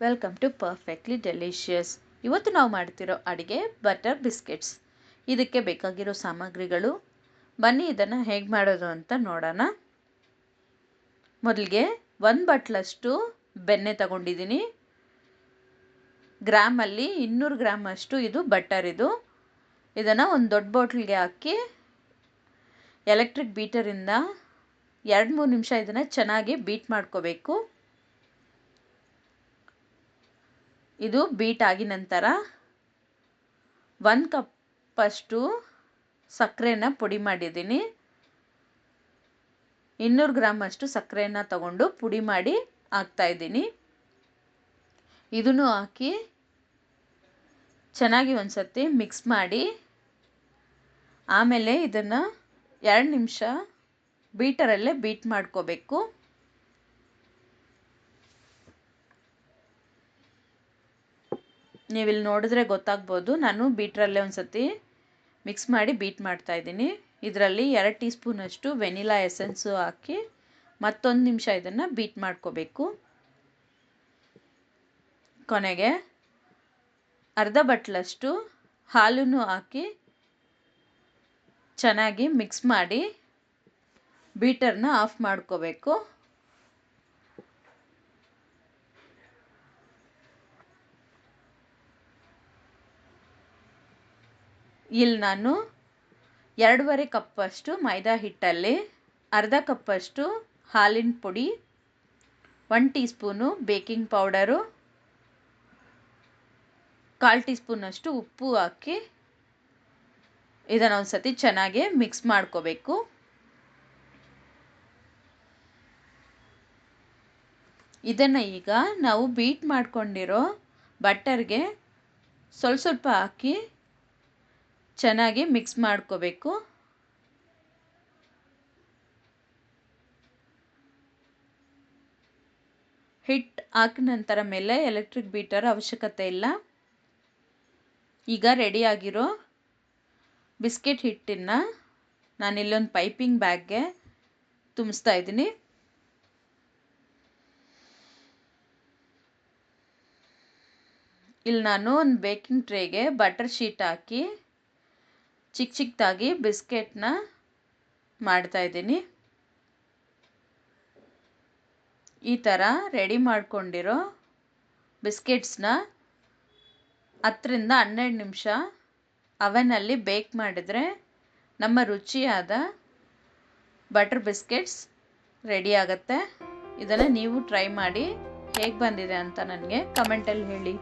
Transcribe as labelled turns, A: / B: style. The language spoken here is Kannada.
A: Welcome to perfectly delicious. ಇವತ್ತು ನಾವು ಮಾಡ್ತಿರೋ ಅಡುಗೆ ಬಟರ್ ಬಿಸ್ಕೆಟ್ಸ್. ಇದಕ್ಕೆ ಬೇಕಾಗಿರೋ ಸಾಮಗ್ರಿಗಳು, ಬನ್ನಿ ಇದನ್ನು ಹೇಗೆ ಮಾಡೋದು ಅಂತ ನೋಡೋಣ. ಮೊದಲಿಗೆ 1 ಬಟ್ಲಷ್ಟು ಬೆಣ್ಣೆ ತಗೊಂಡಿದ್ದೀನಿ. ಗ್ರಾಮಲ್ಲಿ 200 ಗ್ರಾಮ್ ಅಷ್ಟು ಇದು ಬಟರ್. ಇದನ್ನು ಒಂದು ದೊಡ್ಡ ಬಾಟ್ಲಿಗೆ ಹಾಕಿ ಎಲೆಕ್ಟ್ರಿಕ್ ಬೀಟರಿಂದ 2-3 ನಿಮಿಷ ಇದನ್ನು ಚೆನ್ನಾಗಿ ಬೀಟ್ ಮಾಡ್ಕೋಬೇಕು. ಇದು ಬೀಟ್ ಆಗಿ ನಂತರ 1 ಕಪ್ಪಷ್ಟು ಸಕ್ಕರೆನ ಪುಡಿ ಮಾಡಿದ್ದೀನಿ. 200 ಗ್ರಾಮ್ ಅಷ್ಟು ಸಕ್ಕರೆನ ತಗೊಂಡು ಪುಡಿ ಮಾಡಿ ಹಾಕ್ತಾ ಇದ್ದೀನಿ. ಇದನ್ನು ಹಾಕಿ ಚೆನ್ನಾಗಿ ಒಂದ್ಸತಿ ಮಿಕ್ಸ್ ಮಾಡಿ ಆಮೇಲೆ ಇದನ್ನು 2 ನಿಮಿಷ ಬೀಟರಲ್ಲೇ ಬೀಟ್ ಮಾಡ್ಕೋಬೇಕು. ನೀವಿಲ್ಲಿ ನೋಡಿದ್ರೆ ಗೊತ್ತಾಗ್ಬೋದು, ನಾನು ಬೀಟ್ರಲ್ಲೇ ಒಂದ್ಸತಿ ಮಿಕ್ಸ್ ಮಾಡಿ ಬೀಟ್ ಮಾಡ್ತಾ ಇದ್ದೀನಿ. ಇದರಲ್ಲಿ 2 ಟೀ ಸ್ಪೂನ್ ಅಷ್ಟು ವೆನಿಲಾ ಎಸೆನ್ಸು ಹಾಕಿ ಮತ್ತೊಂದು ನಿಮಿಷ ಇದನ್ನು ಬೀಟ್ ಮಾಡ್ಕೋಬೇಕು. ಕೊನೆಗೆ ಅರ್ಧ ಬಟ್ಲಷ್ಟು ಹಾಲನ್ನು ಹಾಕಿ ಚೆನ್ನಾಗಿ ಮಿಕ್ಸ್ ಮಾಡಿ ಬೀಟರ್ನ ಆಫ್ ಮಾಡ್ಕೋಬೇಕು. ಇಲ್ಲಿ ನಾನು 2.5 ಕಪ್ಪಷ್ಟು ಮೈದಾ ಹಿಟ್ಟಲ್ಲಿ ಅರ್ಧ ಕಪ್ಪಷ್ಟು ಹಾಲಿನ ಪುಡಿ, 1 tea spoon baking powder, 1/4 tea ಸ್ಪೂನಷ್ಟು ಉಪ್ಪು ಹಾಕಿ ಇದನ್ನು ಒಂದ್ಸತಿ ಚೆನ್ನಾಗಿ ಮಿಕ್ಸ್ ಮಾಡ್ಕೋಬೇಕು. ಇದನ್ನು ಈಗ ನಾವು ಬೀಟ್ ಮಾಡ್ಕೊಂಡಿರೋ ಬಟರ್ಗೆ ಸ್ವಲ್ಪ ಹಾಕಿ ಚೆನ್ನಾಗಿ ಮಿಕ್ಸ್ ಮಾಡ್ಕೋಬೇಕು. ಹಿಟ್ಟು ಹಾಕಿದ ನಂತರ ಮೇಲೆ ಎಲೆಕ್ಟ್ರಿಕ್ ಬೀಟರ್ ಅವಶ್ಯಕತೆ ಇಲ್ಲ. ಈಗ ರೆಡಿಯಾಗಿರೋ ಬಿಸ್ಕೆಟ್ ಹಿಟ್ಟನ್ನು ನಾನಿಲ್ಲೊಂದು ಪೈಪಿಂಗ್ ಬ್ಯಾಗ್ಗೆ ತುಂಬಿಸ್ತಾ ಇದ್ದೀನಿ. ಇಲ್ಲಿ ನಾನು ಒಂದು ಬೇಕಿಂಗ್ ಟ್ರೇಗೆ ಬಟರ್ ಶೀಟ್ ಹಾಕಿ ಚಿಕ್ಕದಾಗಿ ಬಿಸ್ಕೆಟ್ನ ಮಾಡ್ತಾ ಇದ್ದೀನಿ. ಈ ಥರ ರೆಡಿ ಮಾಡ್ಕೊಂಡಿರೋ ಬಿಸ್ಕೆಟ್ಸ್ನ 10-12 ನಿಮಿಷ ಅವನಲ್ಲಿ ಬೇಕ್ ಮಾಡಿದರೆ ನಮ್ಮ ರುಚಿಯಾದ ಬಟರ್ ಬಿಸ್ಕೆಟ್ಸ್ ರೆಡಿ ಆಗುತ್ತೆ. ಇದನ್ನು ನೀವು ಟ್ರೈ ಮಾಡಿ ಹೇಗೆ ಬಂದಿದೆ ಅಂತ ನನಗೆ ಕಮೆಂಟಲ್ಲಿ ಹೇಳಿ.